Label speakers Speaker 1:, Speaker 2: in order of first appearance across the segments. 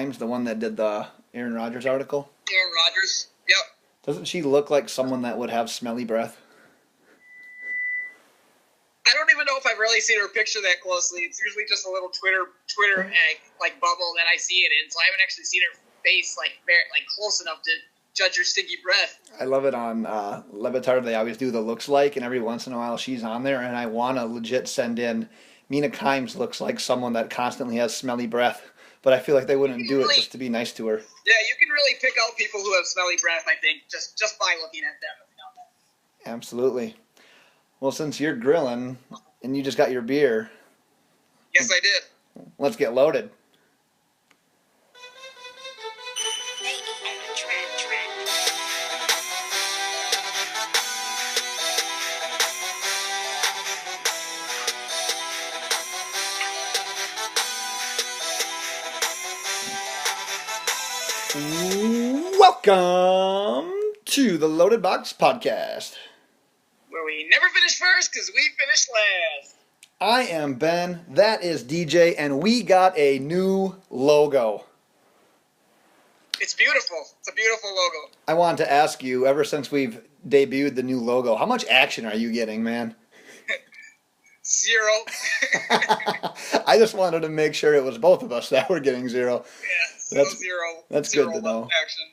Speaker 1: Kimes, the one that did the Aaron Rodgers article?
Speaker 2: Aaron Rodgers. Yep.
Speaker 1: Doesn't she look like someone that would have smelly breath?
Speaker 2: I don't even know if I've really seen her picture that closely. It's usually just a little Twitter bubble that I see it in. So I haven't actually seen her face like close enough to judge her stinky breath.
Speaker 1: I love it on Le Batard. They always do the looks like, and every once in a while she's on there, and I want to legit send in Mina Kimes looks like someone that constantly has smelly breath, but I feel like they wouldn't do it just to be nice to her.
Speaker 2: Yeah, you can really pick out people who have smelly breath, I think, just by looking at them.
Speaker 1: Absolutely. Well, since you're grilling and you just got your beer.
Speaker 2: Yes, I did.
Speaker 1: Let's get loaded. Welcome to the Loaded Box Podcast,
Speaker 2: where we never finish first because we finish last.
Speaker 1: I am Ben, that is DJ, and we got a new logo.
Speaker 2: It's beautiful. It's a beautiful logo.
Speaker 1: I wanted to ask you, ever since we've debuted the new logo, how much action are you getting, man?
Speaker 2: 0.
Speaker 1: I just wanted to make sure it was both of us that were getting 0.
Speaker 2: Yeah, zero.
Speaker 1: That's
Speaker 2: zero
Speaker 1: good to know.
Speaker 2: Action.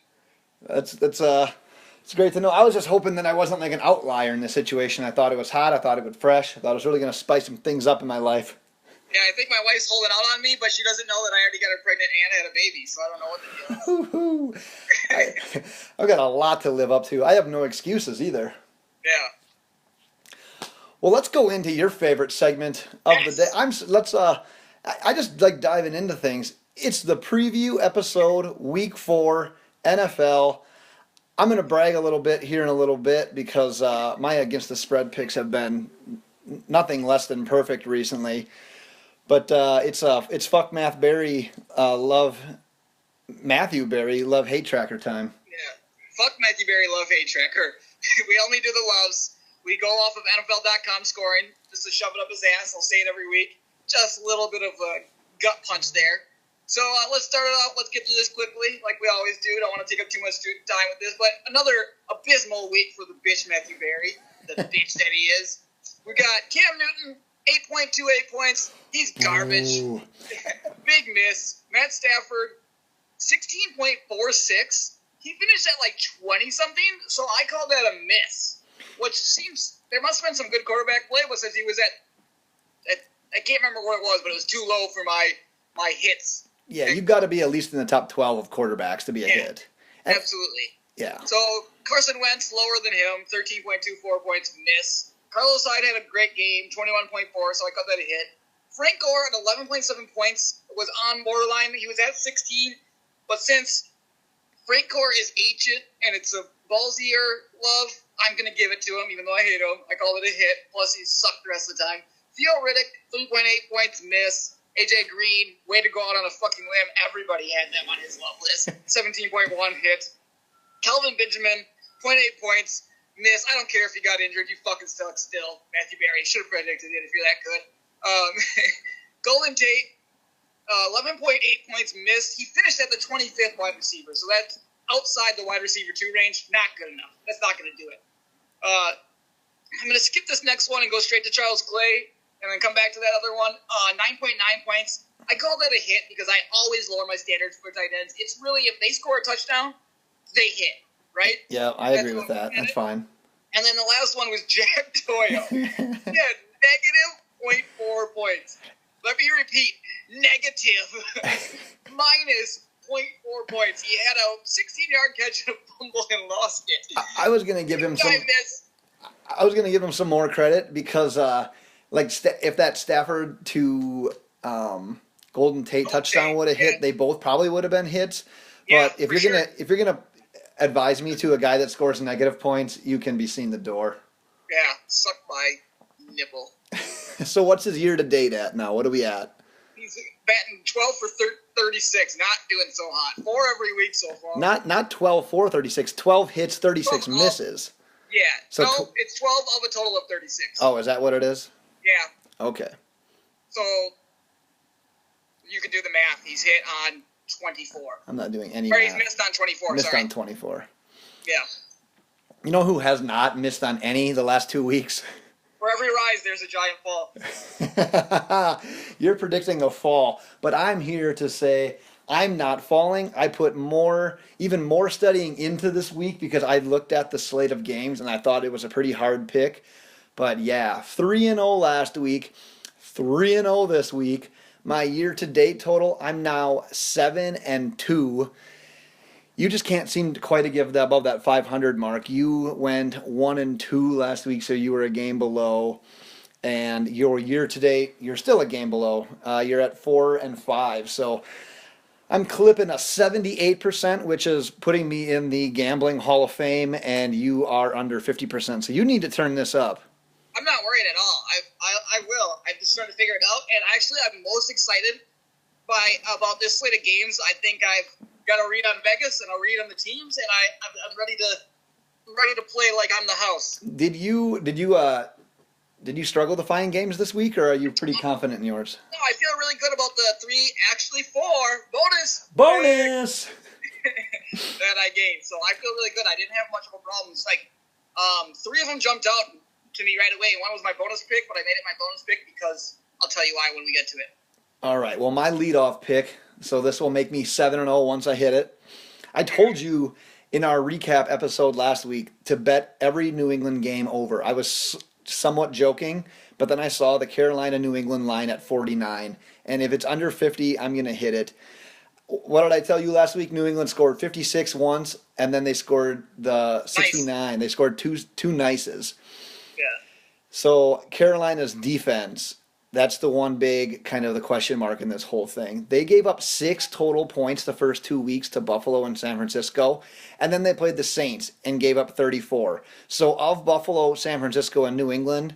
Speaker 1: It's great to know. I was just hoping that I wasn't like an outlier in this situation. I thought it was hot. I thought it was fresh. I thought it was really going to spice some things up in my life.
Speaker 2: Yeah, I think my wife's holding out on me, but she doesn't know that I already got her pregnant and had a baby, so I don't know what to do.
Speaker 1: I've got a lot to live up to. I have no excuses either.
Speaker 2: Yeah.
Speaker 1: Well, let's go into your favorite segment of the day. I just like diving into things. It's the preview episode, Week 4, NFL. I'm going to brag a little bit here in a little bit because my against the spread picks have been nothing less than perfect recently. But it's fuck Math Berry, love Matthew Berry, love hate tracker time.
Speaker 2: Yeah, fuck Matthew Berry, love hate tracker. We only do the loves. We go off of NFL.com scoring just to shove it up his ass. I'll say it every week. Just a little bit of a gut punch there. So let's start it off. Let's get through this quickly, like we always do. Don't want to take up too much time with this, but another abysmal week for the bitch Matthew Berry, the bitch that he is. We got Cam Newton, 8.28 points. He's garbage. Big miss. Matt Stafford, 16.46. He finished at like 20-something, so I call that a miss, which seems there must have been some good quarterback play, but since he was at I can't remember what it was, but it was too low for my hits.
Speaker 1: Yeah, you've got to be at least in the top 12 of quarterbacks to be a hit.
Speaker 2: Absolutely.
Speaker 1: Yeah.
Speaker 2: So Carson Wentz lower than him, 13.24 points, miss. Carlos Hyde had a great game, 21.4, so I cut that a hit. Frank Gore at 11.7 points was on borderline. He was at 16, but since Frank Gore is ancient and it's a ballsier love, I'm going to give it to him, even though I hate him. I called it a hit, plus he sucked the rest of the time. Theo Riddick, 3.8 points, miss. AJ Green, way to go out on a fucking limb. Everybody had them on his love list. 17.1 hit. Kelvin Benjamin, 0.8 points, miss. I don't care if you got injured. You fucking suck still. Matthew Berry should have predicted it if you're that good. Golden Tate, 11.8 points, missed. He finished at the 25th wide receiver, so that's outside the wide receiver 2 range. Not good enough. That's not going to do it. I'm going to skip this next one and go straight to Charles Clay. And then come back to that other one, 9.9 points. I call that a hit because I always lower my standards for tight ends. It's really, if they score a touchdown, they hit, right?
Speaker 1: Yeah, I agree with that. That's fine.
Speaker 2: And then the last one was Jack Doyle. Yeah, negative 0.4 points. Let me repeat, negative minus 0.4 points. He had a 16-yard catch and a fumble and lost it.
Speaker 1: I was going to give him some more credit because if that Stafford to Golden Tate touchdown would have hit, they both probably would have been hits. But if you're gonna advise me to a guy that scores negative points, you can be seen the door.
Speaker 2: Yeah, suck my nipple.
Speaker 1: So what's his year to date at now? What are we at?
Speaker 2: He's batting 12 for 36, not doing so hot. 4 every week so far.
Speaker 1: Not 12 for 36, 12 hits, 36 misses.
Speaker 2: Yeah, so it's 12 of a total of 36.
Speaker 1: Oh, is that what it is?
Speaker 2: Yeah.
Speaker 1: Okay.
Speaker 2: So you can do the math. He's hit on 24.
Speaker 1: I'm not doing any
Speaker 2: Or he's
Speaker 1: math.
Speaker 2: missed on 24,
Speaker 1: Missed
Speaker 2: sorry.
Speaker 1: on 24.
Speaker 2: Yeah.
Speaker 1: You know who has not missed on any the last 2 weeks?
Speaker 2: For every rise, there's a giant fall.
Speaker 1: You're predicting a fall, but I'm here to say I'm not falling. I put even more studying into this week because I looked at the slate of games and I thought it was a pretty hard pick. But yeah, 3-0 last week, 3-0 this week. My year-to-date total, I'm now 7-2. You just can't seem to quite to give above that 500 mark. You went 1-2 last week, so you were a game below. And your year-to-date, you're still a game below. You're at 4-5. So I'm clipping a 78%, which is putting me in the Gambling Hall of Fame, and you are under 50%. So you need to turn this up.
Speaker 2: I'm not worried at all. I will. I'm just trying to figure it out. And actually, I'm most excited about this slate of games. I think I've got a read on Vegas and a read on the teams, and I'm ready to play like I'm the house.
Speaker 1: Did you struggle to find games this week, or are you pretty confident in yours?
Speaker 2: No, I feel really good about the 4 bonus that I gained. So I feel really good. I didn't have much of a problem. It's like 3 of them jumped out to me right away. One was my bonus pick, but I made it my bonus pick because I'll tell you why when we get to it.
Speaker 1: All right. Well, my leadoff pick, so this will make me 7-0 once I hit it. I told you in our recap episode last week to bet every New England game over. I was somewhat joking, but then I saw the Carolina-New England line at 49, and if it's under 50, I'm going to hit it. What did I tell you last week? New England scored 56 once, and then they scored the 69. Nice. They scored two nices.
Speaker 2: Yeah.
Speaker 1: So Carolina's defense, that's the one big kind of the question mark in this whole thing. They gave up 6 total points the first 2 weeks to Buffalo and San Francisco, and then they played the Saints and gave up 34. So of Buffalo, San Francisco, and New England,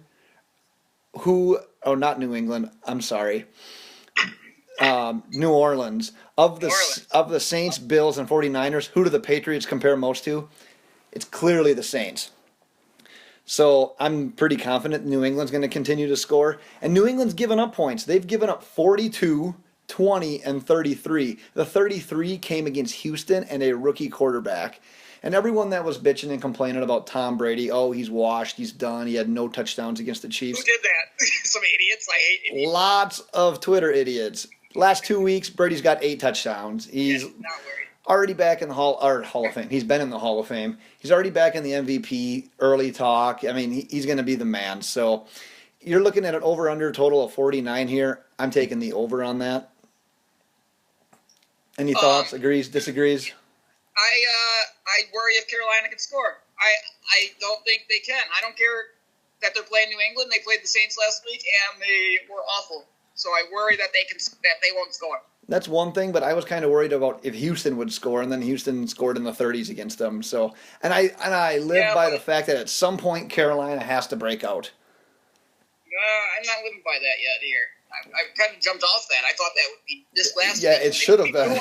Speaker 1: New Orleans, of the Saints, Bills, and 49ers, who do the Patriots compare most to? It's clearly the Saints. So I'm pretty confident New England's going to continue to score. And New England's given up points. They've given up 42, 20, and 33. The 33 came against Houston and a rookie quarterback. And everyone that was bitching and complaining about Tom Brady, oh, he's washed, he's done, he had no touchdowns against the Chiefs.
Speaker 2: Who did that? Some idiots. I hate idiots.
Speaker 1: Lots of Twitter idiots. Last 2 weeks, Brady's got 8 touchdowns. He's
Speaker 2: not worried.
Speaker 1: Already back in the Hall of Fame. He's been in the Hall of Fame. He's already back in the MVP early talk. I mean, he's going to be the man. So you're looking at an over-under total of 49 here. I'm taking the over on that. Any thoughts? Agrees? Disagrees?
Speaker 2: I worry if Carolina can score. I don't think they can. I don't care that they're playing New England. They played the Saints last week and they were awful. So I worry that they won't score.
Speaker 1: That's one thing, but I was kind of worried about if Houston would score, and then Houston scored in the 30s against them. So, and I live by the fact that at some point Carolina has to break out.
Speaker 2: I'm not living by that yet here. I kind of jumped off that. I thought that would be this last
Speaker 1: Yeah,
Speaker 2: week.
Speaker 1: it should have been.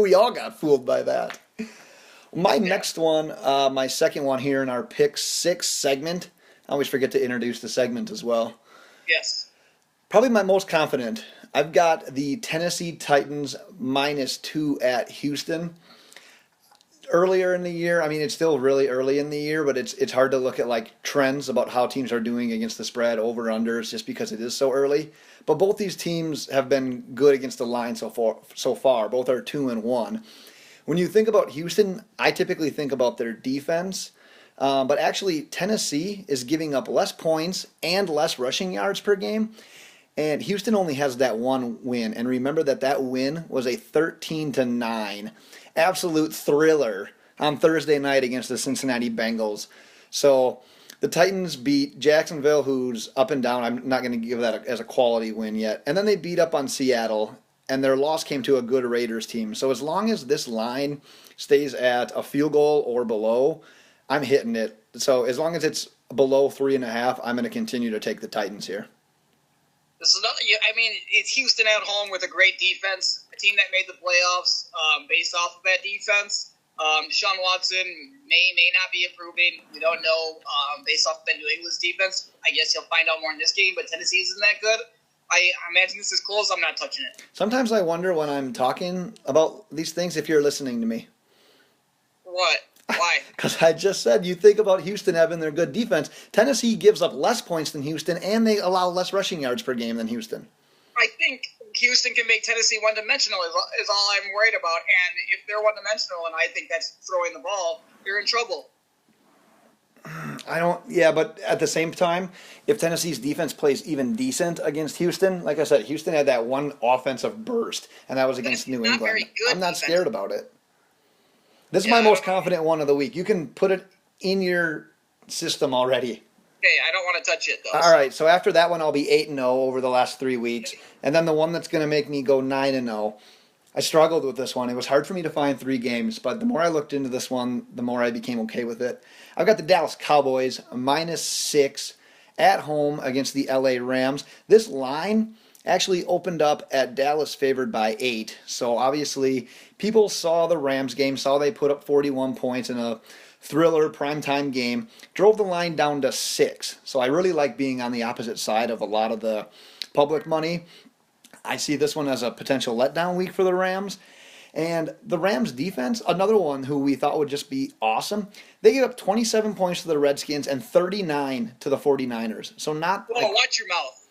Speaker 1: We all got fooled by that. My next one, my second one here in our Pick 6 segment. I always forget to introduce the segment as well.
Speaker 2: Yes.
Speaker 1: Probably my most confident. I've got the Tennessee Titans -2 at Houston. Earlier in the year, I mean, it's still really early in the year, but it's hard to look at like trends about how teams are doing against the spread, over-unders, just because it is so early. But both these teams have been good against the line so far. Both are 2-1. When you think about Houston, I typically think about their defense. But actually, Tennessee is giving up less points and less rushing yards per game. And Houston only has that one win. And remember that win was a 13-9 absolute thriller on Thursday night against the Cincinnati Bengals. So the Titans beat Jacksonville, who's up and down. I'm not going to give that as a quality win yet. And then they beat up on Seattle, and their loss came to a good Raiders team. So as long as this line stays at a field goal or below, I'm hitting it. So as long as it's below 3.5, I'm going to continue to take the Titans here.
Speaker 2: This is another. I mean, it's Houston at home with a great defense, a team that made the playoffs based off of that defense. Deshaun Watson may not be improving. We don't know based off of the New England's defense. I guess you'll find out more in this game, but Tennessee isn't that good. I imagine this is close. I'm not touching it.
Speaker 1: Sometimes I wonder when I'm talking about these things if you're listening to me.
Speaker 2: What? Why?
Speaker 1: Because I just said you think about Houston having their good defense. Tennessee gives up less points than Houston, and they allow less rushing yards per game than Houston.
Speaker 2: I think Houston can make Tennessee one-dimensional is all I'm worried about. And if they're one-dimensional, and I think that's throwing the ball, you're in trouble.
Speaker 1: But at the same time, if Tennessee's defense plays even decent against Houston, like I said, Houston had that one offensive burst, and that was against New England.
Speaker 2: Very good
Speaker 1: I'm not
Speaker 2: defense.
Speaker 1: scared about it. This is my most confident one of the week. You can put it in your system already.
Speaker 2: Okay, I don't want to touch it, though.
Speaker 1: All right, so after that one, I'll be 8-0 over the last 3 weeks. And then the one that's going to make me go 9-0. I struggled with this one. It was hard for me to find 3 games, but the more I looked into this one, the more I became okay with it. I've got the Dallas Cowboys -6 at home against the LA Rams. This line actually opened up at Dallas favored by 8. So obviously, people saw the Rams game, saw they put up 41 points in a thriller primetime game, drove the line down to 6. So I really like being on the opposite side of a lot of the public money. I see this one as a potential letdown week for the Rams. And the Rams defense, another one who we thought would just be awesome, they gave up 27 points to the Redskins and 39 to the 49ers. So not
Speaker 2: Whoa,
Speaker 1: like,
Speaker 2: watch your mouth.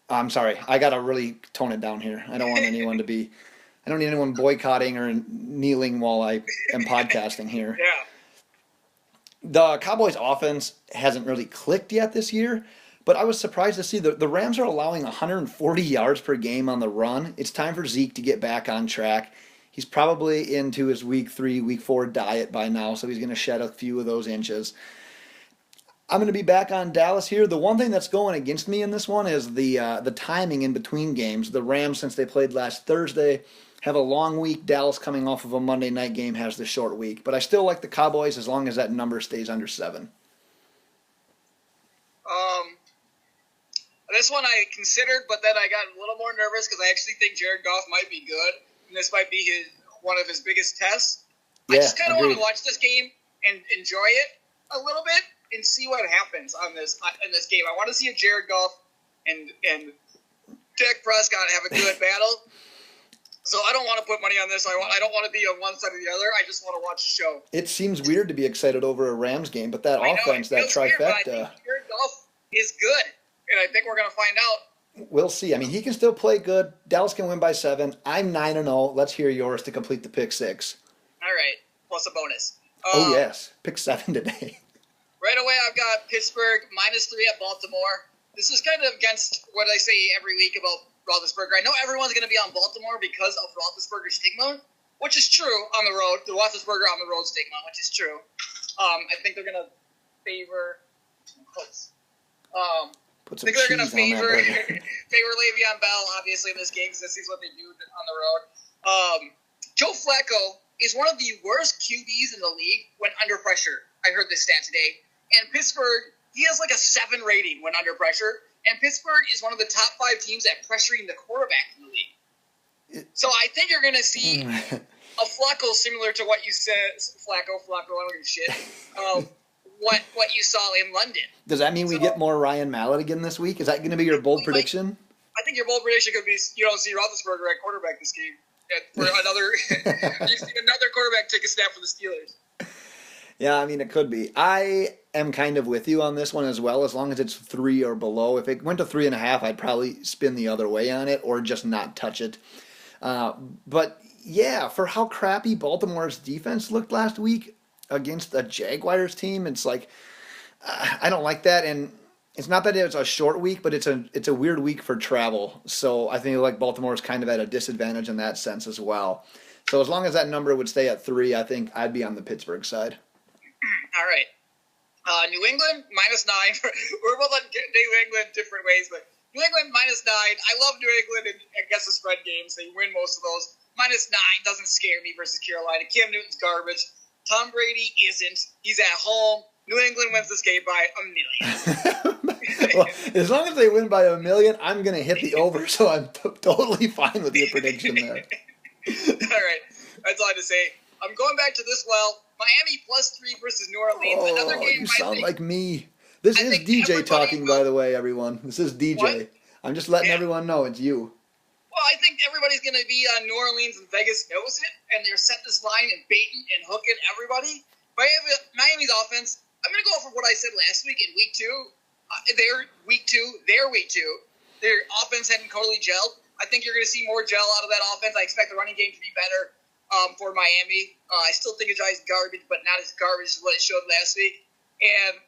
Speaker 1: I'm sorry. I got to really tone it down here. I don't want anyone to be, I don't need anyone boycotting or kneeling while I am podcasting here.
Speaker 2: Yeah.
Speaker 1: The Cowboys offense hasn't really clicked yet this year, but I was surprised to see the Rams are allowing 140 yards per game on the run. It's time for Zeke to get back on track. He's probably into his week 3, week 4 diet by now, so he's going to shed a few of those inches. I'm going to be back on Dallas here. The one thing that's going against me in this one is the timing in between games. The Rams, since they played last Thursday, have a long week. Dallas, coming off of a Monday night game, has the short week. But I still like the Cowboys as long as that number stays under 7.
Speaker 2: This one I considered, but then I got a little more nervous because I actually think Jared Goff might be good, and this might be one of his biggest tests. I just kind of want to watch this game and enjoy it a little bit and see what happens in this game. I want to see if Jared Goff and Dak Prescott have a good battle. So I don't want to put money on this. I don't want to be on one side or the other. I just want to watch the show.
Speaker 1: It seems weird to be excited over a Rams game, but that offense, that trifecta.
Speaker 2: Weird, I think Jared Goff is good, and I think we're going to find out.
Speaker 1: We'll see. I mean, he can still play good. Dallas can win by 7. I'm 9-0. Let's hear yours to complete the pick 6.
Speaker 2: All right, plus a bonus.
Speaker 1: Oh, yes. Pick 7 today.
Speaker 2: Right away, I've got Pittsburgh -3 at Baltimore. This is kind of against what I say every week about Roethlisberger. I know everyone's going to be on Baltimore because of Roethlisberger's stigma, which is true on the road. The Roethlisberger on the road stigma, which is true. I think they're going to favor.
Speaker 1: Put
Speaker 2: I
Speaker 1: some
Speaker 2: think they're going to
Speaker 1: cheese on that burger.
Speaker 2: favor Le'Veon Bell, obviously, in this game because this is what they do on the road. Joe Flacco is one of the worst QBs in the league when under pressure. I heard this stat today. And Pittsburgh, he has like a 7 rating when under pressure. And Pittsburgh is one of the top 5 teams at pressuring the quarterback in the league. So I think you're going to see a Flacco similar to what you said. Flacco, I don't give a shit. What you saw in London.
Speaker 1: Does that mean we get more Ryan Mallett again this week? Is that going to be your bold prediction?
Speaker 2: I think your bold prediction could be you don't see Roethlisberger at quarterback this game. For another, you've seen another quarterback take a snap for the Steelers.
Speaker 1: Yeah, I mean, it could be. I am kind of with you on this one as well, as long as it's 3 or below. If it went to 3.5, I'd probably spin the other way on it or just not touch it. But yeah, for how crappy Baltimore's defense looked last week against the Jaguars team, it's like, I don't like that. And it's not that it's a short week, but it's a weird week for travel. So I think like Baltimore's kind of at a disadvantage in that sense as well. So as long as that number would stay at 3, I think I'd be on the Pittsburgh side.
Speaker 2: All right. New England, -9. We're both on New England different ways, but New England, -9. I love New England against the spread games. They win most of those. -9 doesn't scare me versus Carolina. Cam Newton's garbage. Tom Brady isn't. He's at home. New England wins this game by 1,000,000.
Speaker 1: Well, as long as they win by 1,000,000, I'm going to hit the over, so I'm totally fine with your prediction there.
Speaker 2: All right. That's all I have to say. I'm going back to this well. Miami +3 versus New Orleans. Another game.
Speaker 1: You sound like me. This is DJ talking, by the way, everyone. This is DJ.
Speaker 2: What?
Speaker 1: I'm just letting
Speaker 2: Yeah.
Speaker 1: everyone know it's you.
Speaker 2: Well, I think everybody's going to be on New Orleans, and Vegas knows it, and they're setting this line and baiting and hooking everybody. Miami's offense, I'm going to go off of what I said last week in week 2. Their week 2. Their offense hadn't totally gelled. I think you're going to see more gel out of that offense. I expect the running game to be better for Miami. I still think Ajayi's garbage, but not as garbage as what it showed last week. And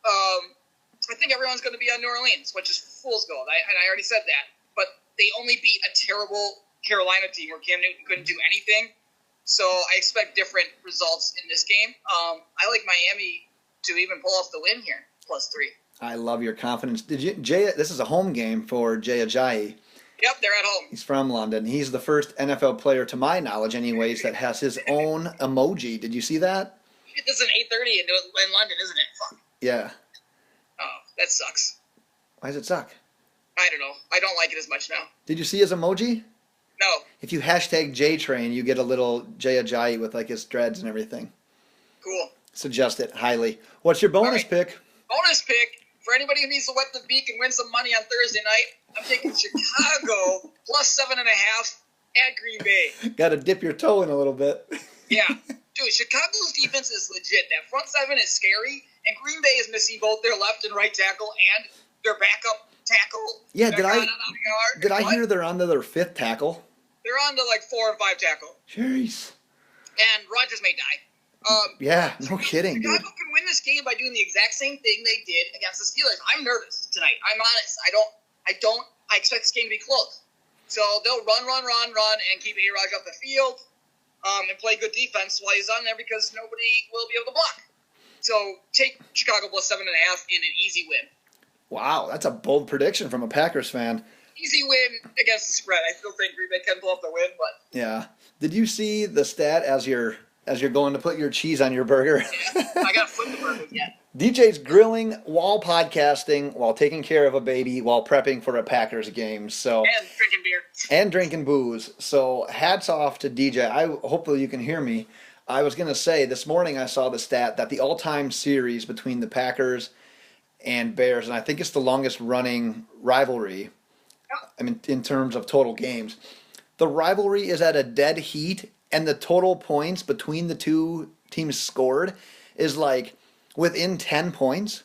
Speaker 2: I think everyone's going to be on New Orleans, which is fool's gold. I already said that. But they only beat a terrible Carolina team where Cam Newton couldn't do anything. So I expect different results in this game. I like Miami to even pull off the win here, +3.
Speaker 1: I love your confidence. This is a home game for Jay Ajayi.
Speaker 2: Yep, they're at home.
Speaker 1: He's from London. He's the first NFL player, to my knowledge anyways, that has his own emoji. Did you see that?
Speaker 2: This is an 8:30 in London, isn't it? Fuck.
Speaker 1: Yeah.
Speaker 2: Oh, that sucks.
Speaker 1: Why does it suck?
Speaker 2: I don't know. I don't like it as much now.
Speaker 1: Did you see his emoji?
Speaker 2: No.
Speaker 1: If you hashtag JTrain, you get a little Jay Ajayi with like his dreads and everything.
Speaker 2: Cool.
Speaker 1: Suggest it highly. What's your bonus pick?
Speaker 2: Bonus pick. For anybody who needs to wet the beak and win some money on Thursday night, I'm taking Chicago +7.5 at Green Bay.
Speaker 1: Got to dip your toe in a little bit.
Speaker 2: Yeah. Dude, Chicago's defense is legit. That front seven is scary, and Green Bay is missing both their left and right tackle and their backup tackle.
Speaker 1: Yeah,
Speaker 2: They're
Speaker 1: did I hear they're on to their 5th tackle?
Speaker 2: They're on to like 4 and 5 tackle.
Speaker 1: Jeez.
Speaker 2: And Rodgers may die.
Speaker 1: Yeah, no kidding, dude.
Speaker 2: Chicago can win this game by doing the exact same thing they did against the Steelers. I'm nervous tonight. I'm honest. I expect this game to be close. So they'll run, and keep A-Raj off the field, and play good defense while he's on there because nobody will be able to block. So take Chicago +7.5 in an easy win.
Speaker 1: Wow, that's a bold prediction from a Packers fan.
Speaker 2: Easy win against the spread. I still think Green Bay can pull off the win, but
Speaker 1: Yeah. Did you see the stat as you're going to put your cheese on your burger?
Speaker 2: I got to flip the burger yet.
Speaker 1: DJ's grilling while podcasting, while taking care of a baby, while prepping for a Packers game. So
Speaker 2: And drinking beer.
Speaker 1: and drinking booze. So hats off to DJ. Hopefully you can hear me. I was going to say this morning I saw the stat that the all-time series between the Packers and Bears, and I think it's the longest running rivalry. I mean, in terms of total games, the rivalry is at a dead heat, and the total points between the two teams scored is like within 10 points.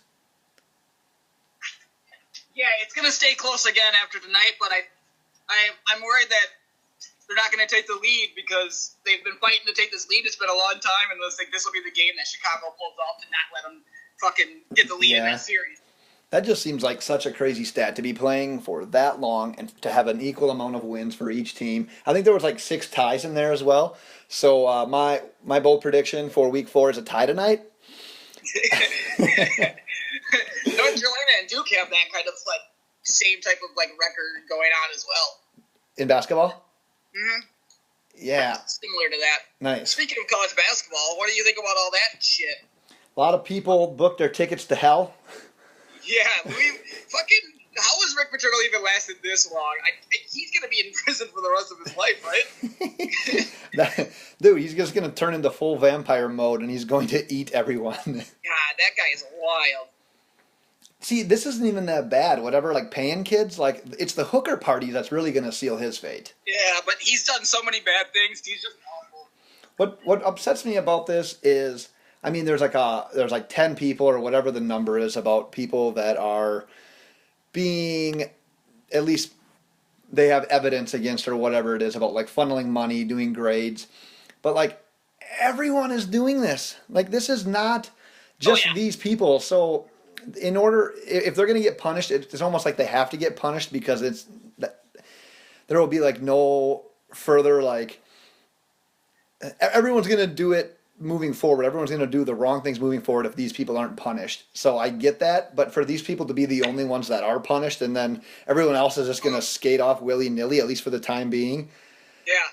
Speaker 2: Yeah, it's going to stay close again after tonight, but I'm worried that they're not going to take the lead because they've been fighting to take this lead. It's been a long time, and I think this will be the game that Chicago pulls off to not let them fucking get the lead in that series.
Speaker 1: That just seems like such a crazy stat to be playing for that long and to have an equal amount of wins for each team. I think there was like 6 ties in there as well. So my bold prediction for Week 4 is a tie tonight.
Speaker 2: North Carolina and Duke have that kind of like same type of like record going on as well.
Speaker 1: In basketball?
Speaker 2: Mm-hmm.
Speaker 1: Yeah.
Speaker 2: Similar to that.
Speaker 1: Nice.
Speaker 2: Speaking of college basketball, what do you think about all that shit?
Speaker 1: A lot of people booked their tickets to hell.
Speaker 2: Yeah, how has Rick Paterno even lasted this long? He's going to be in prison for the rest of his life, right?
Speaker 1: Dude, he's just going to turn into full vampire mode and he's going to eat everyone.
Speaker 2: God, that guy is wild.
Speaker 1: See, this isn't even that bad. Whatever, like paying kids, like it's the hooker party that's really going to seal his fate.
Speaker 2: Yeah, but he's done so many bad things. He's just awful.
Speaker 1: What upsets me about this is, I mean, there's like 10 people or whatever the number is about people that are being, at least they have evidence against or whatever it is about like funneling money, doing grades. But like everyone is doing this. Like this is not just these people. So in order, if they're going to get punished, it's almost like they have to get punished because there will be like no further like, everyone's going to do it moving forward. Everyone's going to do the wrong things moving forward if these people aren't punished. So I get that, but for these people to be the only ones that are punished and then everyone else is just going to skate off willy-nilly, at least for the time being.
Speaker 2: Yeah.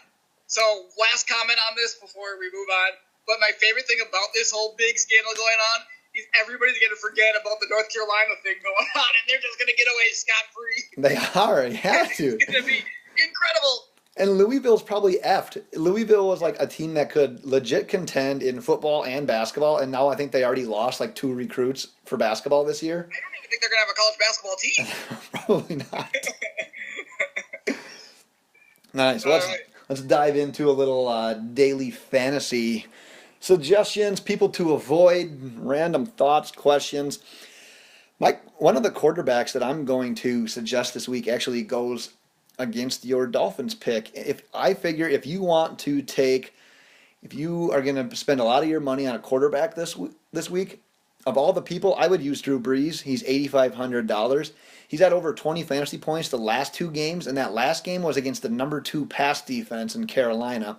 Speaker 2: So last comment on this before we move on. But my favorite thing about this whole big scandal going on is everybody's going to forget about the North Carolina thing going on, and they're just going to get away scot-free.
Speaker 1: They are. You have to.
Speaker 2: It's going to be incredible.
Speaker 1: And Louisville's probably effed. Louisville was like a team that could legit contend in football and basketball, and now I think they already lost like 2 recruits for basketball this year.
Speaker 2: I don't even think they're going to have a college basketball team.
Speaker 1: Probably not. Nice. Well, let's dive into a little daily fantasy suggestions, people to avoid, random thoughts, questions. One of the quarterbacks that I'm going to suggest this week actually goes against your Dolphins pick. If you are going to spend a lot of your money on a quarterback this week, of all the people, I would use Drew Brees. He's $8,500. He's had over 20 fantasy points the last 2 games, and that last game was against the number 2 pass defense in Carolina.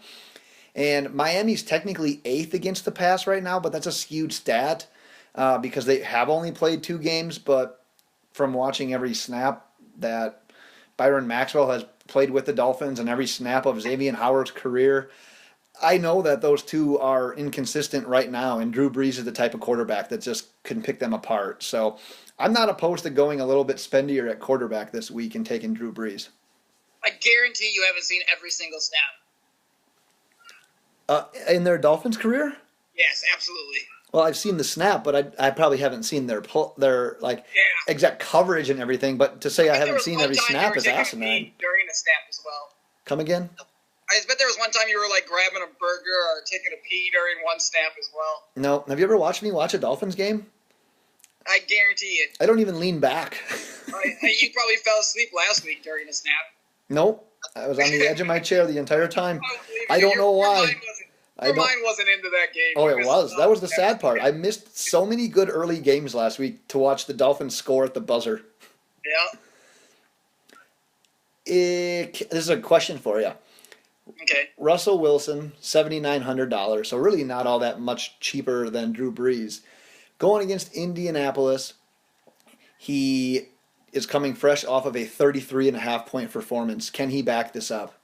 Speaker 1: And Miami's technically 8th against the pass right now, but that's a skewed stat because they have only played 2 games. But from watching every snap that Byron Maxwell has played with the Dolphins and every snap of Xavier Howard's career, I know that those 2 are inconsistent right now, and Drew Brees is the type of quarterback that just can pick them apart. So I'm not opposed to going a little bit spendier at quarterback this week and taking Drew Brees.
Speaker 2: I guarantee you haven't seen every single snap.
Speaker 1: In their Dolphins career?
Speaker 2: Yes, absolutely.
Speaker 1: Well, I've seen the snap, but I probably haven't seen their exact coverage and everything. But to say I haven't seen every snap is asinine.
Speaker 2: During the snap as well.
Speaker 1: Come again?
Speaker 2: I bet there was one time you were like grabbing a burger or taking a pee during one snap as well.
Speaker 1: No. Have you ever watched me watch a Dolphins game?
Speaker 2: I guarantee it.
Speaker 1: I don't even lean back.
Speaker 2: You probably fell asleep last week during a snap.
Speaker 1: Nope. I was on the edge of my chair the entire time. I don't know why.
Speaker 2: Your mind wasn't into that game.
Speaker 1: Oh, it was. That was the sad part. I missed so many good early games last week to watch the Dolphins score at the buzzer.
Speaker 2: Yeah.
Speaker 1: This is a question for you.
Speaker 2: Okay.
Speaker 1: Russell Wilson, $7,900, so really not all that much cheaper than Drew Brees. Going against Indianapolis, he is coming fresh off of a 33.5-point performance. Can he back this up?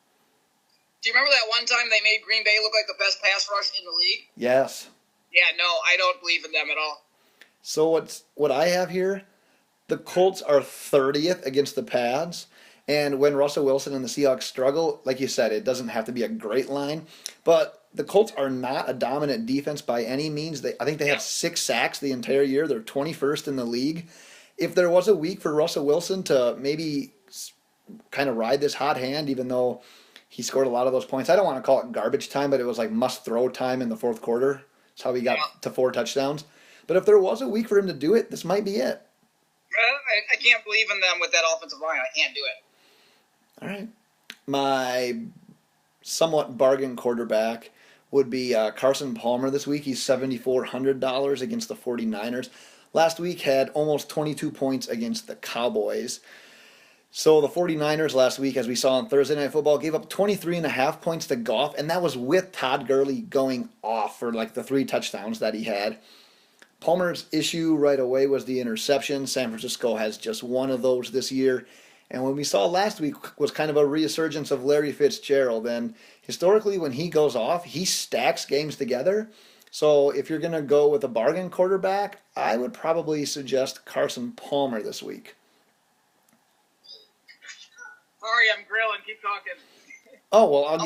Speaker 2: Do you remember that one time they made Green Bay look like the best pass rush in the league?
Speaker 1: Yes.
Speaker 2: Yeah, no, I don't believe in them at all.
Speaker 1: So what I have here, the Colts are 30th against the pads. And when Russell Wilson and the Seahawks struggle, like you said, it doesn't have to be a great line. But the Colts are not a dominant defense by any means. I think they have 6 sacks the entire year. They're 21st in the league. If there was a week for Russell Wilson to maybe kind of ride this hot hand, even though he scored a lot of those points, I don't want to call it garbage time, but it was like must-throw time in the fourth quarter. That's how he got to 4 touchdowns. But if there was a week for him to do it, this might be it.
Speaker 2: I can't believe in them with that offensive line. I can't do it.
Speaker 1: All right. My somewhat bargain quarterback would be Carson Palmer this week. He's $7,400 against the 49ers. Last week had almost 22 points against the Cowboys. So the 49ers last week, as we saw on Thursday Night Football, gave up 23.5 points to Goff, and that was with Todd Gurley going off for like the 3 touchdowns that he had. Palmer's issue right away was the interception. San Francisco has just one of those this year. And when we saw last week was kind of a resurgence of Larry Fitzgerald. And historically, when he goes off, he stacks games together. So if you're going to go with a bargain quarterback, I would probably suggest Carson Palmer this week.
Speaker 2: Sorry, I'm grilling. Keep talking.
Speaker 1: Oh, well, I'll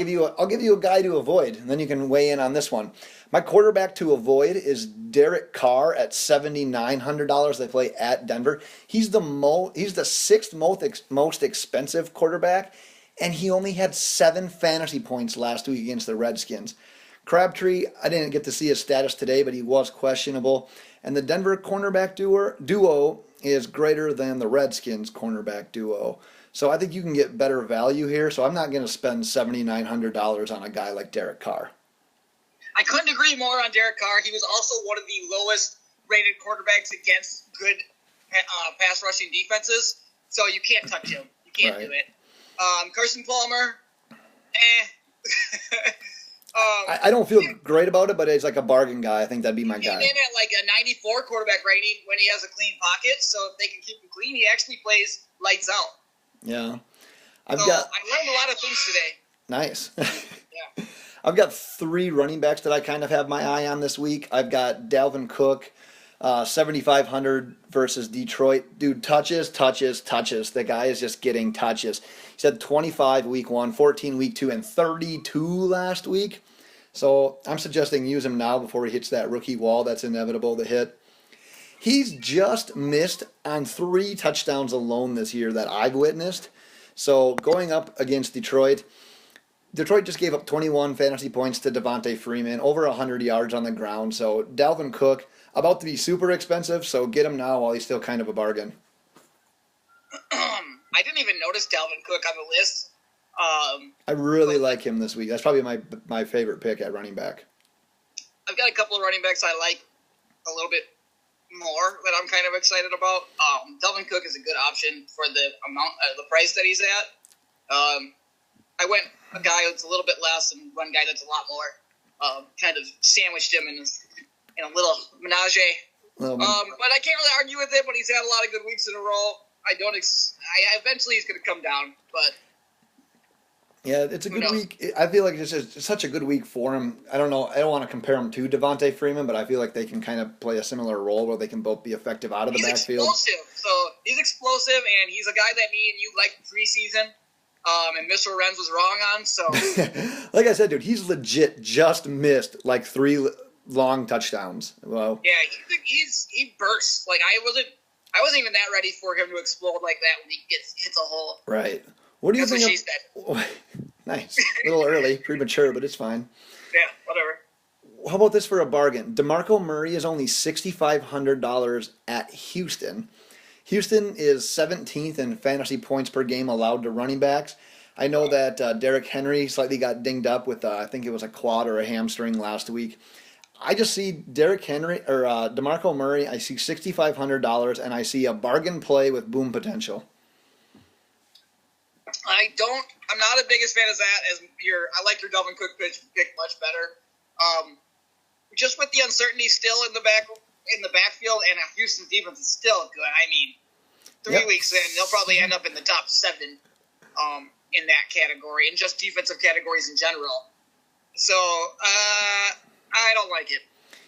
Speaker 1: give you a guy to avoid, and then you can weigh in on this one. My quarterback to avoid is Derek Carr at $7,900. They play at Denver. He's the 6th most expensive quarterback, and he only had 7 fantasy points last week against the Redskins. Crabtree, I didn't get to see his status today, but he was questionable. And the Denver cornerback duo is greater than the Redskins cornerback duo. So I think you can get better value here. So I'm not going to spend $7,900 on a guy like Derek Carr.
Speaker 2: I couldn't agree more on Derek Carr. He was also one of the lowest rated quarterbacks against good pass rushing defenses. So you can't touch him. You can't do it. Carson Palmer,
Speaker 1: I don't feel great about it, but it's like a bargain guy. I think that'd be my guy.
Speaker 2: He came in at like a 94 quarterback rating when he has a clean pocket. So if they can keep him clean, he actually plays lights out.
Speaker 1: Yeah.
Speaker 2: I learned a lot of things today.
Speaker 1: Nice.
Speaker 2: Yeah.
Speaker 1: I've got 3 running backs that I kind of have my eye on this week. I've got Dalvin Cook, 7,500 versus Detroit. Dude, touches. The guy is just getting touches. He's had 25 week 1, 14 week 2, and 32 last week. So I'm suggesting use him now before he hits that rookie wall that's inevitable to hit. He's just missed on 3 touchdowns alone this year that I've witnessed. So going up against Detroit just gave up 21 fantasy points to Devontae Freeman, over 100 yards on the ground. So Dalvin Cook, about to be super expensive, so get him now while he's still kind of a bargain.
Speaker 2: I didn't even notice Dalvin Cook on the list.
Speaker 1: I really like him this week. That's probably my favorite pick at running back.
Speaker 2: I've got a couple of running backs I like a little bit more that I'm kind of excited about. Dalvin Cook is a good option for the amount, the price that he's at. I went a guy that's a little bit less and one guy that's a lot more. Kind of sandwiched him in a little menage. But I can't really argue with it. But he's had a lot of good weeks in a row. Eventually he's going to come down, but.
Speaker 1: Yeah, it's a good week. I feel like it's such a good week for him. I don't know. I don't want to compare him to Devontae Freeman, but I feel like they can kind of play a similar role where they can both be effective out of the backfield.
Speaker 2: He's explosive. So he's explosive, and he's a guy that me and you liked preseason, and Mr. Lorenz was wrong on. So,
Speaker 1: like I said, dude, he's legit just missed like 3 long touchdowns. Wow.
Speaker 2: Yeah, he bursts. Like I wasn't even that ready for him to explode like that when he hits a hole.
Speaker 1: Right. What do you think? Nice. A little early, premature, but it's fine.
Speaker 2: Yeah, whatever.
Speaker 1: How about this for a bargain? DeMarco Murray is only $6,500 at Houston. Houston is 17th in fantasy points per game allowed to running backs. I know that Derrick Henry slightly got dinged up with, I think it was a quad or a hamstring last week. I just see Derrick Henry or DeMarco Murray. I see $6,500, and I see a bargain play with boom potential.
Speaker 2: I'm not the biggest fan of that. I like your Dalvin Cook pick much better. Just with the uncertainty still in the backfield, and Houston's defense is still good. I mean, 3 weeks in, they'll probably end up in the top 7 in that category, and just defensive categories in general. So I don't like it.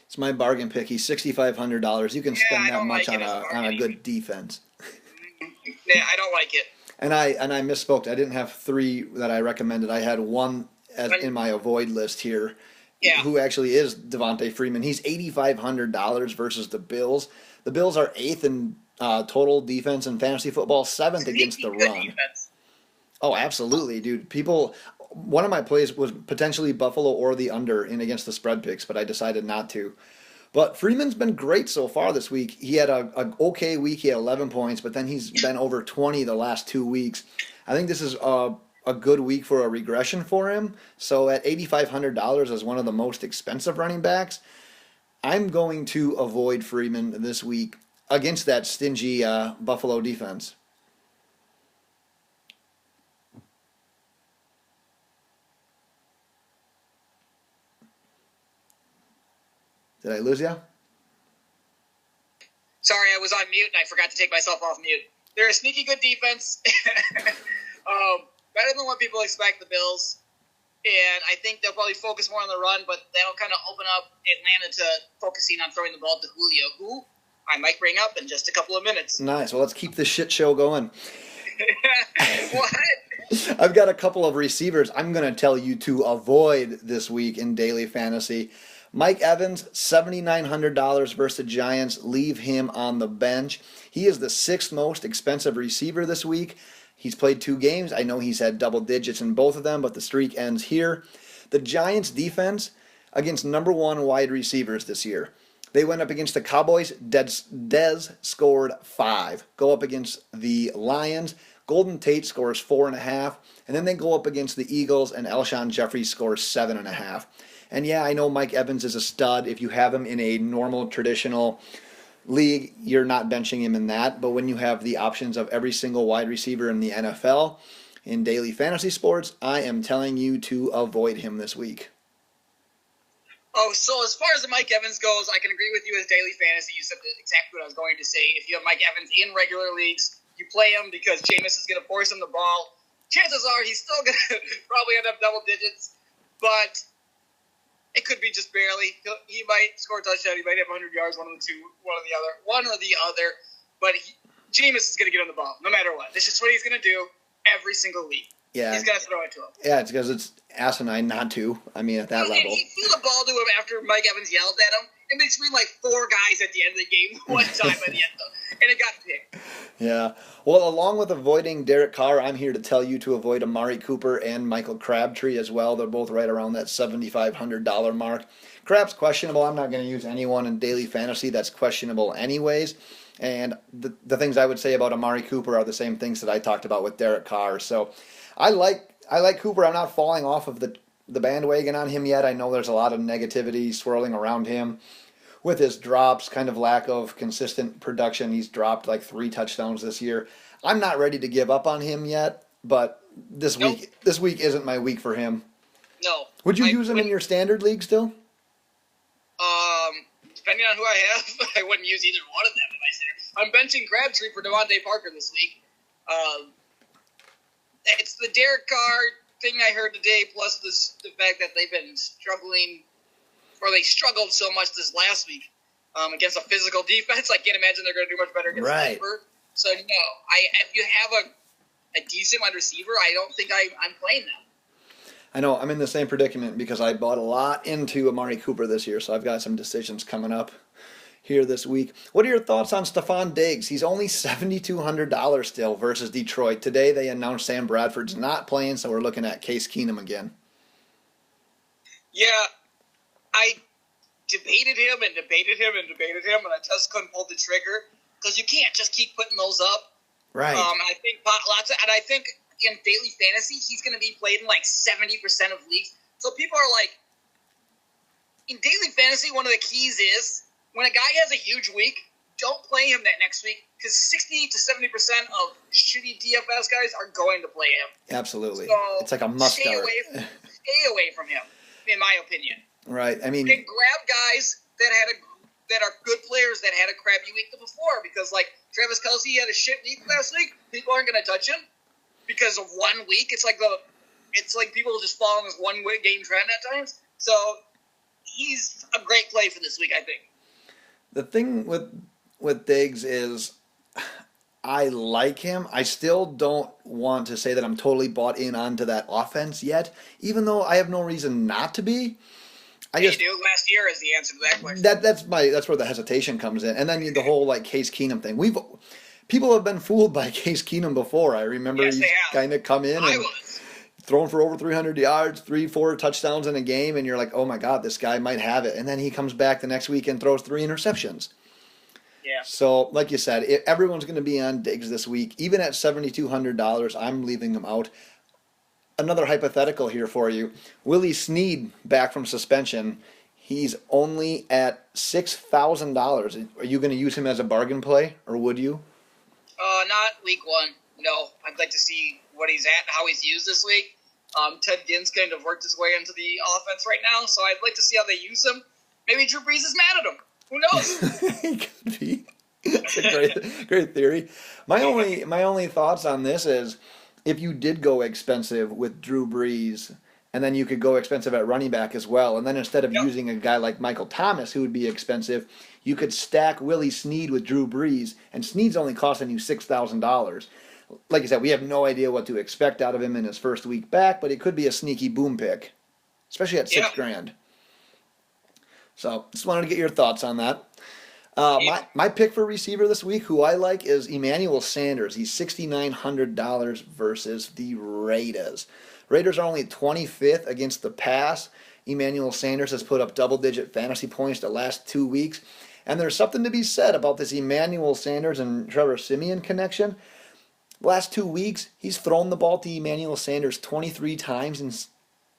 Speaker 1: It's my bargain pick. He's $6,500. You can spend that much on a good defense.
Speaker 2: Yeah, I don't like it.
Speaker 1: And I misspoke. I didn't have 3 that I recommended. I had 1 in my avoid list here.
Speaker 2: Yeah.
Speaker 1: Who actually is Devontae Freeman. He's $8,500 versus the Bills. The Bills are 8th in total defense in fantasy football, 7th against the run.
Speaker 2: Defense.
Speaker 1: Oh, absolutely, dude. One of my plays was potentially Buffalo or the under in against the spread picks, but I decided not to. But Freeman's been great so far this week. He had an okay week. He had 11 points, but then he's been over 20 the last 2 weeks. I think this is a good week for a regression for him. So at $8,500 as one of the most expensive running backs, I'm going to avoid Freeman this week against that stingy Buffalo defense. Did I lose you?
Speaker 2: Sorry, I was on mute and I forgot to take myself off mute. They're a sneaky good defense. Better than what people expect, the Bills. And I think they'll probably focus more on the run, but that'll kind of open up Atlanta to focusing on throwing the ball to Julio, who I might bring up in just a couple of minutes.
Speaker 1: Nice. Well, let's keep this shit show going.
Speaker 2: What?
Speaker 1: I've got a couple of receivers I'm going to tell you to avoid this week in daily fantasy. Mike Evans, $7,900 versus the Giants. Leave him on the bench. He is the 6th most expensive receiver this week. He's played 2 games. I know he's had double digits in both of them, but the streak ends here. The Giants' defense against number 1 wide receivers this year. They went up against the Cowboys. Dez scored 5. Go up against the Lions. Golden Tate scores 4.5. And then they go up against the Eagles, and Alshon Jeffrey scores 7.5. And yeah, I know Mike Evans is a stud. If you have him in a normal, traditional league, you're not benching him in that. But when you have the options of every single wide receiver in the NFL in daily fantasy sports, I am telling you to avoid him this week.
Speaker 2: Oh, so as far as the Mike Evans goes, I can agree with you as daily fantasy. You said exactly what I was going to say. If you have Mike Evans in regular leagues, you play him because Jameis is going to force him the ball. Chances are he's still going to probably end up double digits. But It could be just barely. He might score a touchdown. He might have 100 yards, one or the other. But Jameis is going to get on the ball no matter what. This is what he's going to do every single week.
Speaker 1: Yeah.
Speaker 2: He's going to throw it to him.
Speaker 1: Yeah, it's because it's asinine not to. I mean, at that level.
Speaker 2: He threw the ball to him after Mike Evans yelled at him. In between like four guys at the end of the game one time at the end of it. And it got picked.
Speaker 1: Yeah. Well, along with avoiding Derek Carr, I'm here to tell you to avoid Amari Cooper and Michael Crabtree as well. They're both right around that $7,500 mark. Crab's questionable. I'm not going to use anyone in daily fantasy that's questionable anyways. And the things I would say about Amari Cooper are the same things that I talked about with Derek Carr. So I like Cooper. I'm not falling off of the bandwagon on him yet. I know there's a lot of negativity swirling around him with his drops, kind of lack of consistent production. He's dropped like 3 touchdowns this year. I'm not ready to give up on him yet, but this week isn't my week for him.
Speaker 2: No.
Speaker 1: Would you use him in your standard league still?
Speaker 2: Depending on who I have, I wouldn't use either one of them in my standard. I'm benching Crabtree for Devontae Parker this week. It's the Derek Carr thing I heard today, plus the fact that they've been struggling, or they struggled so much this last week against a physical defense. I can't imagine they're going to do much better against Denver. So, no, if you have a decent wide receiver, I don't think I'm playing them.
Speaker 1: I know, I'm in the same predicament because I bought a lot into Amari Cooper this year, so I've got some decisions coming up here this week. What are your thoughts on Stephon Diggs? He's only $7,200 still versus Detroit. Today they announced Sam Bradford's not playing, so we're looking at Case Keenum again.
Speaker 2: Yeah, I debated him, and I just couldn't pull the trigger because you can't just keep putting those up.
Speaker 1: Right.
Speaker 2: I think in daily fantasy he's going to be played in like 70% of leagues. So people are like, in daily fantasy, one of the keys is when a guy has a huge week, don't play him that next week because 60 to 70% of shitty DFS guys are going to play him.
Speaker 1: Absolutely.
Speaker 2: So
Speaker 1: it's like a must start.
Speaker 2: Stay away from him, in my opinion.
Speaker 1: Right. I mean,
Speaker 2: and grab guys that are good players that had a crappy week before, because like Travis Kelce had a shit week last week. People aren't going to touch him because of 1 week. It's like people just fall on this one game trend at times. So he's a great play for this week, I think.
Speaker 1: The thing with Diggs is I like him. I still don't want to say that I'm totally bought in onto that offense yet, even though I have no reason not to be.
Speaker 2: You do. Last year is the answer to that question.
Speaker 1: That's where the hesitation comes in, and then the whole like Case Keenum thing. People have been fooled by Case Keenum before. I remember he's kind of come in and thrown for over 300 yards, 3-4 touchdowns in a game, and you're like, oh my God, this guy might have it. And then he comes back the next week and throws 3 interceptions.
Speaker 2: Yeah.
Speaker 1: So, like you said, everyone's going to be on Diggs this week. Even at $7,200, I'm leaving him out. Another hypothetical here for you. Willie Snead back from suspension. He's only at $6,000. Are you going to use him as a bargain play, or would you?
Speaker 2: Not week 1. No. I'd like to see what he's at, how he's used this week. Ted Ginn's kind of worked his way into the offense right now, so I'd like to see how they use him. Maybe Drew Brees is mad at him. Who knows?
Speaker 1: He could be. It's a great theory. My only thoughts on this is if you did go expensive with Drew Brees, and then you could go expensive at running back as well, and then instead of using a guy like Michael Thomas, who would be expensive, you could stack Willie Snead with Drew Brees, and Snead's only costing you $6,000. Like I said, we have no idea what to expect out of him in his first week back, but it could be a sneaky boom pick, especially at $6,000. So, just wanted to get your thoughts on that. My pick for receiver this week, who I like, is Emmanuel Sanders. He's $6,900 versus the Raiders. Raiders are only 25th against the pass. Emmanuel Sanders has put up double-digit fantasy points the last 2 weeks. And there's something to be said about this Emmanuel Sanders and Trevor Siemian connection. Last 2 weeks, he's thrown the ball to Emmanuel Sanders 23 times,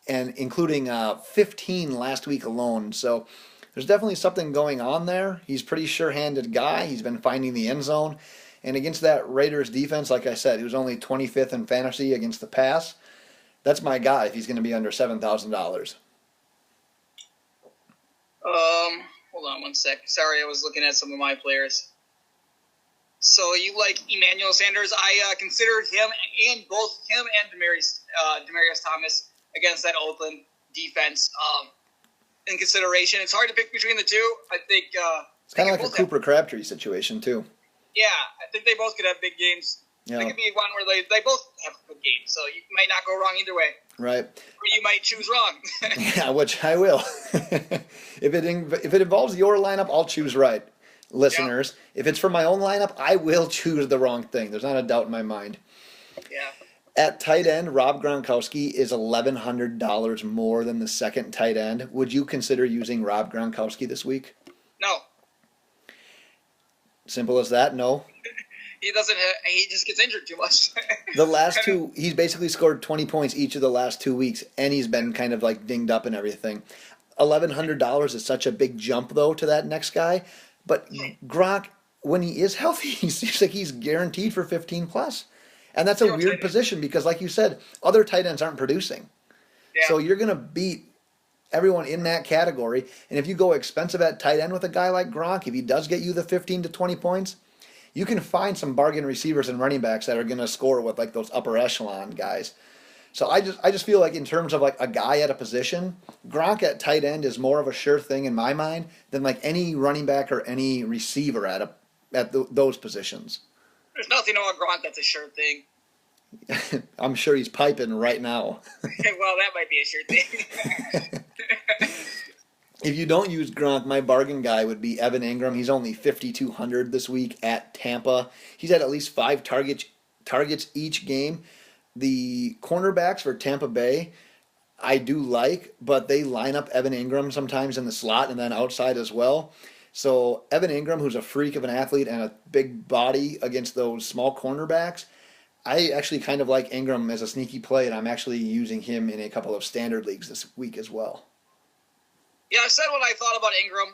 Speaker 1: and including 15 last week alone. So there's definitely something going on there. He's a pretty sure-handed guy. He's been finding the end zone. And against that Raiders defense, like I said, he was only 25th in fantasy against the pass. That's my guy if he's going to be under $7,000.
Speaker 2: Hold on 1 sec. Sorry, I was looking at some of my players. So you like Emmanuel Sanders? I considered him and Demarius Thomas against that Oakland defense. in consideration. It's hard to pick between the two. I think
Speaker 1: It's kind of like a Cooper Crabtree situation, too.
Speaker 2: Yeah, I think they both could have big games.
Speaker 1: Yeah.
Speaker 2: It could be one where they both have good games, so you might not go wrong either way.
Speaker 1: Right.
Speaker 2: Or you might choose wrong.
Speaker 1: Yeah, which I will. If it involves your lineup, I'll choose right. Listeners, if it's for my own lineup, I will choose the wrong thing. There's not a doubt in my mind.
Speaker 2: Yeah.
Speaker 1: At tight end, Rob Gronkowski is $1,100 more than the second tight end. Would you consider using Rob Gronkowski this week?
Speaker 2: No.
Speaker 1: Simple as that, no.
Speaker 2: He doesn't. He just gets injured too much.
Speaker 1: The last two, he's basically scored 20 points each of the last 2 weeks, and he's been kind of like dinged up and everything. $1,100 is such a big jump, though, to that next guy. But Gronk, when he is healthy, he seems like he's guaranteed for 15 plus. And that's a weird position because, like you said, other tight ends aren't producing.
Speaker 2: Yeah.
Speaker 1: So you're going to beat everyone in that category. And if you go expensive at tight end with a guy like Gronk, if he does get you the 15 to 20 points, you can find some bargain receivers and running backs that are going to score with like those upper echelon guys. So I just feel like in terms of like a guy at a position, Gronk at tight end is more of a sure thing in my mind than like any running back or any receiver at those positions.
Speaker 2: There's nothing about Gronk that's a sure thing.
Speaker 1: I'm sure he's piping right now.
Speaker 2: Well, that might be a sure thing.
Speaker 1: If you don't use Gronk, my bargain guy would be Evan Ingram. He's only 5,200 this week at Tampa. He's had at least 5 targets each game. The cornerbacks for Tampa Bay, I do like, but they line up Evan Ingram sometimes in the slot and then outside as well. So Evan Ingram, who's a freak of an athlete and a big body against those small cornerbacks, I actually kind of like Ingram as a sneaky play, and I'm actually using him in a couple of standard leagues this week as well.
Speaker 2: Yeah, I said what I thought about Ingram.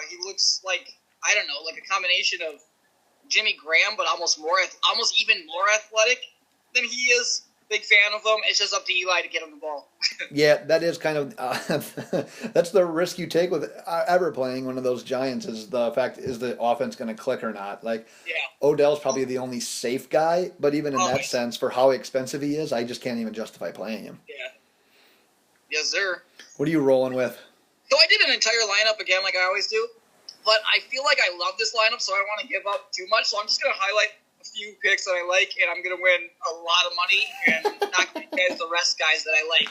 Speaker 2: He looks like, I don't know, like a combination of Jimmy Graham, but almost even more athletic than he is. Big fan of him. It's just up to Eli to get him the ball.
Speaker 1: Yeah, that is kind of that's the risk you take with ever playing one of those Giants is the fact is the offense going to click or not. Like Odell's probably the only safe guy, but even in that sense, for how expensive he is, I just can't even justify playing him.
Speaker 2: Yeah. Yes, sir.
Speaker 1: What are you rolling with?
Speaker 2: So I did an entire lineup again, like I always do, but I feel like I love this lineup, so I don't want to give up too much. So I'm just going to highlight a few picks that I like, and I'm going to win a lot of money and not as the rest guys that I like.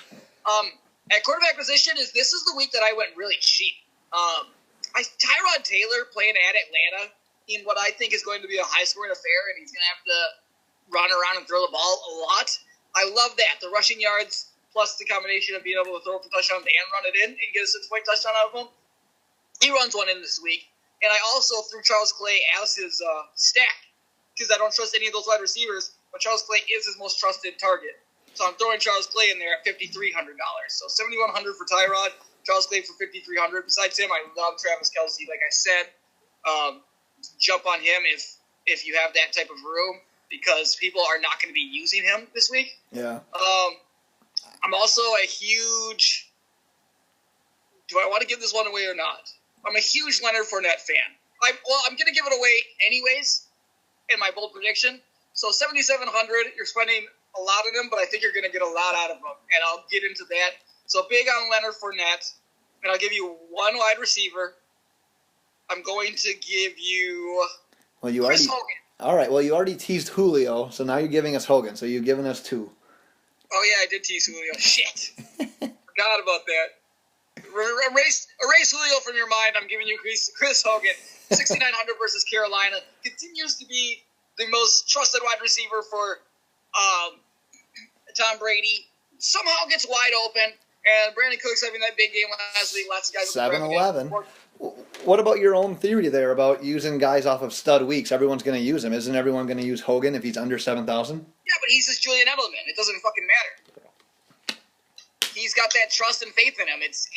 Speaker 2: At quarterback position, this is the week that I went really cheap. Tyrod Taylor playing at Atlanta in what I think is going to be a high-scoring affair, and he's going to have to run around and throw the ball a lot. I love that. The rushing yards plus the combination of being able to throw for touchdowns and run it in and get a 6-point touchdown out of him. He runs one in this week. And I also threw Charles Clay as his stack because I don't trust any of those wide receivers, but Charles Clay is his most trusted target. So I'm throwing Charles Clay in there at $5,300. So $7,100 for Tyrod, Charles Clay for $5,300. Besides him, I love Travis Kelce, like I said. Jump on him if you have that type of room because people are not going to be using him this week.
Speaker 1: Yeah.
Speaker 2: I'm also a huge – do I want to give this one away or not? I'm a huge Leonard Fournette fan. I'm going to give it away anyways in my bold prediction. So $7,700, you're spending a lot on him, but I think you're going to get a lot out of him, and I'll get into that. So big on Leonard Fournette, and I'll give you one wide receiver. I'm going to give you Chris Hogan.
Speaker 1: All right, well, you already teased Julio, so now you're giving us Hogan, so you've given us 2.
Speaker 2: Oh, yeah, I did tease Julio. Shit. Forgot about that. Erase Julio from your mind. I'm giving you Chris Hogan. 6,900 versus Carolina. Continues to be the most trusted wide receiver for Tom Brady. Somehow gets wide open. And Brandon Cooks having that big game last week. Lots of guys.
Speaker 1: 7-11. What about your own theory there about using guys off of stud weeks? Everyone's going to use him. Isn't everyone going to use Hogan if he's under 7,000?
Speaker 2: Yeah, but he's just Julian Edelman. It doesn't fucking matter. He's got that trust and faith in him. It's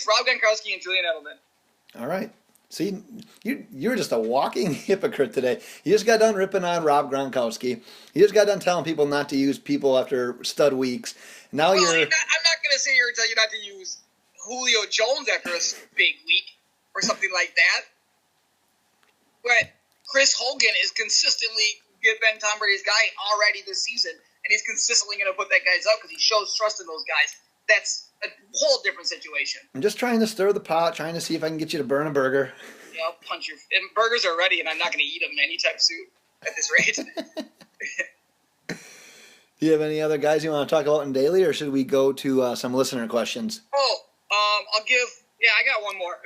Speaker 2: Rob Gronkowski and Julian Edelman.
Speaker 1: All right. See, you're just a walking hypocrite today. You just got done ripping on Rob Gronkowski. You just got done telling people not to use people after stud weeks. Now
Speaker 2: I'm not going to sit here and tell you not to use Julio Jones after a big week or something like that. But Chris Hogan is consistently been Tom Brady's guy already this season, and he's consistently going to put that guys up because he shows trust in those guys. That's a whole different situation.
Speaker 1: I'm just trying to stir the pot, trying to see if I can get you to burn a burger.
Speaker 2: Yeah, I'll punch your... And burgers are ready, and I'm not going to eat them anytime soon at this rate.
Speaker 1: Do you have any other guys you want to talk about in daily, or should we go to some listener questions?
Speaker 2: I'll give... Yeah, I got one more.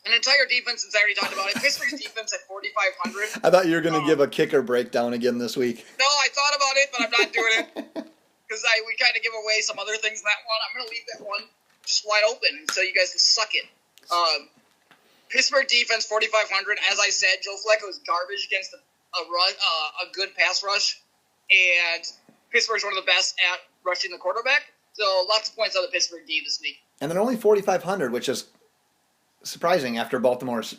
Speaker 2: An entire defense, since I already talked about it. Pittsburgh's defense at 4,500.
Speaker 1: I thought you were going to give a kicker breakdown again this week.
Speaker 2: No, I thought about it, but I'm not doing it. Because we kind of give away some other things in that one. I'm going to leave that one just wide open so you guys can suck it. Pittsburgh defense, 4,500. As I said, Joe Flacco is garbage against a good pass rush. And Pittsburgh's one of the best at rushing the quarterback. So lots of points on the Pittsburgh D this week.
Speaker 1: And they're only 4,500, which is surprising after Baltimore's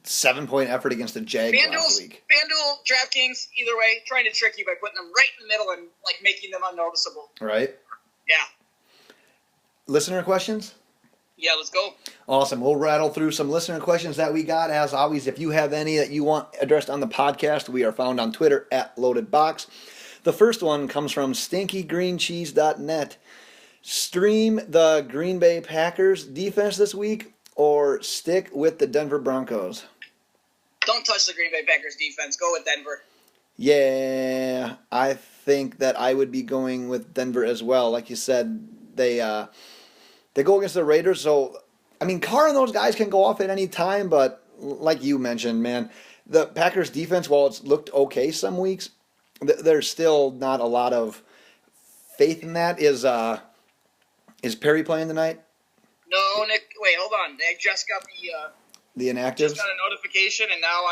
Speaker 1: 7-point effort against the Jags last week.
Speaker 2: FanDuel, DraftKings, either way, trying to trick you by putting them right in the middle and making them unnoticeable.
Speaker 1: Right?
Speaker 2: Yeah.
Speaker 1: Listener questions?
Speaker 2: Yeah, let's go.
Speaker 1: Awesome. We'll rattle through some listener questions that we got. As always, if you have any that you want addressed on the podcast, we are found on Twitter at LoadedBox. The first one comes from StinkyGreenCheese.net. Stream the Green Bay Packers defense this week or stick with the Denver Broncos?
Speaker 2: Don't touch the Green Bay Packers defense. Go with Denver.
Speaker 1: Yeah, I think that I would be going with Denver as well. Like you said, they go against the Raiders. So, I mean, Carr and those guys can go off at any time, but like you mentioned, man, the Packers defense, while it's looked okay some weeks, there's still not a lot of faith in that. Is Perry playing tonight?
Speaker 2: No, Nick. Wait, hold on. I just got
Speaker 1: the inactives.
Speaker 2: Just got a notification, and now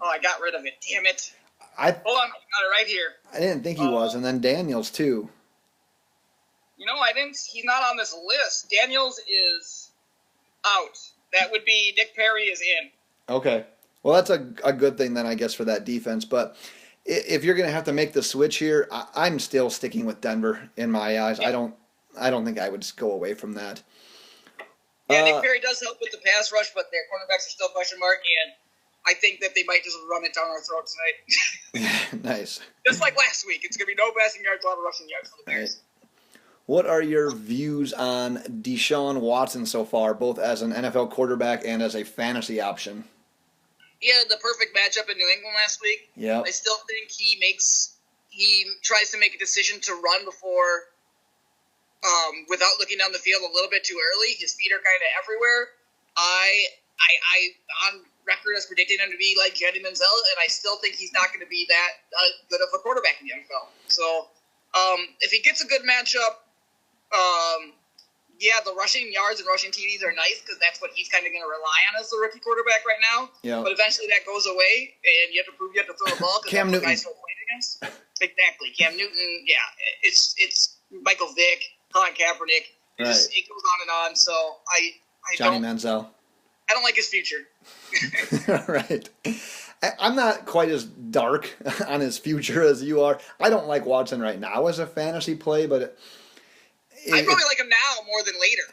Speaker 2: I got rid of it. Damn it. Hold on, I got it right here.
Speaker 1: I didn't think he was, and then Daniels too.
Speaker 2: You know, I didn't. He's not on this list. Daniels is out. That would be Nick Perry is in.
Speaker 1: Okay. Well, that's a good thing then, I guess, for that defense. But if you're going to have to make the switch here, I'm still sticking with Denver in my eyes. Yeah. I don't think I would go away from that.
Speaker 2: Yeah, Nick Perry does help with the pass rush, but their cornerbacks are still question mark, and I think that they might just run it down our throat tonight.
Speaker 1: Nice.
Speaker 2: Just like last week. It's going to be no passing yards, a lot of rushing yards for the Bears.
Speaker 1: What are your views on Deshaun Watson so far, both as an NFL quarterback and as a fantasy option?
Speaker 2: He had the perfect matchup in New England last week.
Speaker 1: Yeah.
Speaker 2: I still think he tries to make a decision to run before, without looking down the field a little bit too early. His feet are kind of everywhere. I on record as predicting him to be like Johnny Manziel, and I still think he's not going to be that good of a quarterback in the NFL. So if he gets a good matchup, the rushing yards and rushing TDs are nice because that's what he's kind of going to rely on as the rookie quarterback right now.
Speaker 1: Yeah.
Speaker 2: But eventually that goes away, and you have to prove you have to throw the ball because
Speaker 1: Cam
Speaker 2: that's
Speaker 1: Newton.
Speaker 2: what guys don't play against. Exactly. Cam Newton, yeah. It's Michael Vick, Colin Kaepernick. It goes on and on. So I
Speaker 1: Johnny Manziel.
Speaker 2: I don't like his future.
Speaker 1: Right. I'm not quite as dark on his future as you are. I don't like Watson right now as a fantasy play, but
Speaker 2: I probably like him now more than later.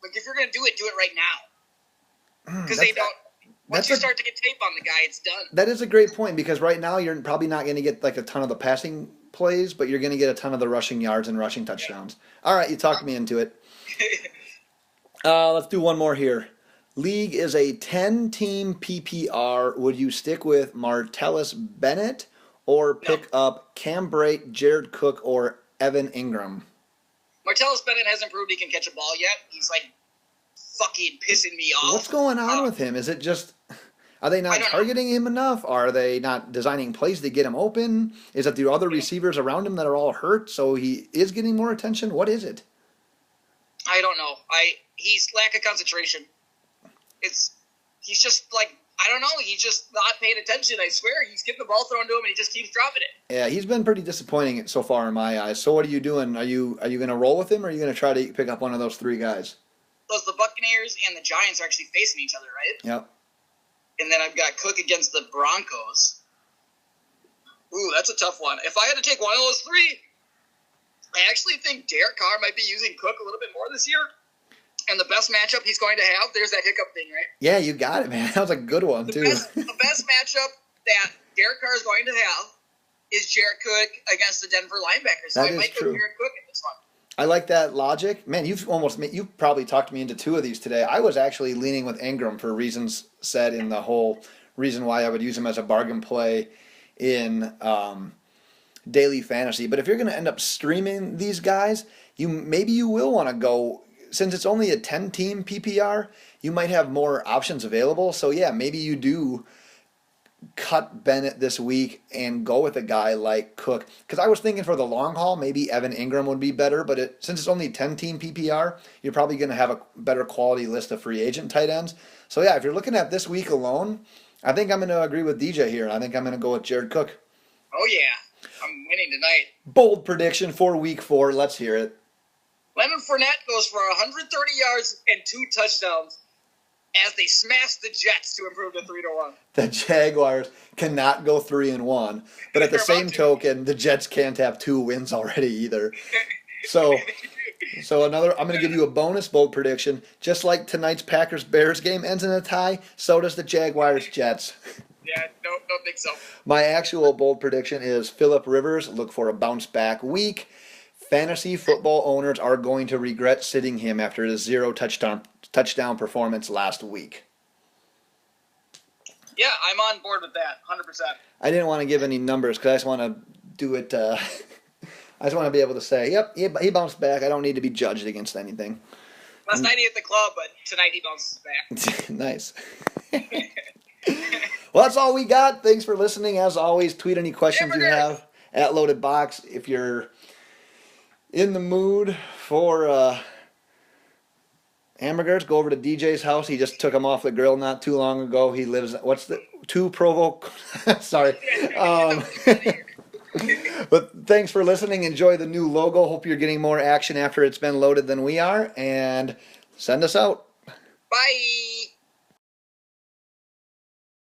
Speaker 2: Like, if you're going to do it right now. Because they don't. Once you start to get tape on the guy, it's done.
Speaker 1: That is a great point because right now you're probably not going to get like a ton of the passing plays, but you're going to get a ton of the rushing yards and rushing touchdowns. All right, you talked me into it. Let's do one more here. League is a 10-team PPR. Would you stick with Martellus Bennett or pick up Cam Brate, Jared Cook, or Evan Ingram?
Speaker 2: Martellus Bennett hasn't proved he can catch a ball yet. He's like fucking pissing me off.
Speaker 1: What's going on with him? Is it just... Are they not targeting him enough? Are they not designing plays to get him open? Is it the other receivers around him that are all hurt, so he is getting more attention? What is it?
Speaker 2: I don't know. He's lack of concentration. He's just like, I don't know. He's just not paying attention. I swear, he's getting the ball thrown to him, and he just keeps dropping it.
Speaker 1: Yeah, he's been pretty disappointing so far in my eyes. So what are you doing? Are you going to roll with him, or are you going to try to pick up one of those three guys?
Speaker 2: Those the Buccaneers and the Giants are actually facing each other, right?
Speaker 1: Yep.
Speaker 2: And then I've got Cook against the Broncos. Ooh, that's a tough one. If I had to take one of those three, I actually think Derek Carr might be using Cook a little bit more this year. And the best matchup he's going to have, there's that hiccup thing, right?
Speaker 1: Yeah, you got it, man. That was a good one, too.
Speaker 2: The best matchup that Derek Carr is going to have is Jared Cook against the Denver linebackers. So I might go Jared Cook in this one.
Speaker 1: I like that logic. Man, you've probably talked me into two of these today. I was actually leaning with Ingram for reasons said in the whole reason why I would use him as a bargain play in daily fantasy. But if you're going to end up streaming these guys, maybe you will want to go, since it's only a 10-team PPR, you might have more options available. So yeah, maybe you do cut Bennett this week and go with a guy like Cook. Because I was thinking for the long haul, maybe Evan Ingram would be better. But since it's only 10-team PPR, you're probably going to have a better quality list of free agent tight ends. So yeah, if you're looking at this week alone, I think I'm going to agree with DJ here. I think I'm going to go with Jared Cook.
Speaker 2: Oh yeah, I'm winning tonight.
Speaker 1: Bold prediction for week 4. Let's hear it.
Speaker 2: Leonard Fournette goes for 130 yards and 2 touchdowns as they smash the Jets to improve to 3-1.
Speaker 1: The Jaguars cannot go 3-1, but at the same token, the Jets can't have 2 wins already either. So I'm going to give you a bonus bold prediction. Just like tonight's Packers-Bears game ends in a tie, so does the Jaguars-Jets.
Speaker 2: Yeah, don't think so.
Speaker 1: My actual bold prediction is Phillip Rivers, look for a bounce-back week. Fantasy football owners are going to regret sitting him after his 0 touchdown performance last week.
Speaker 2: Yeah, I'm on board with that, 100%.
Speaker 1: I didn't want to give any numbers because I just want to do it. I just want to be able to say, yep, he bounced back. I don't need to be judged against anything.
Speaker 2: Last night he hit the club, but tonight he bounces back.
Speaker 1: Nice. Well, that's all we got. Thanks for listening. As always, tweet any questions you have at Loaded Box. If you're in the mood for hamburgers, go over to DJ's house. He just took them off the grill not too long ago. He lives, Provo? Sorry. But thanks for listening. Enjoy the new logo. Hope you're getting more action after it's been loaded than we are. And send us out.
Speaker 2: Bye.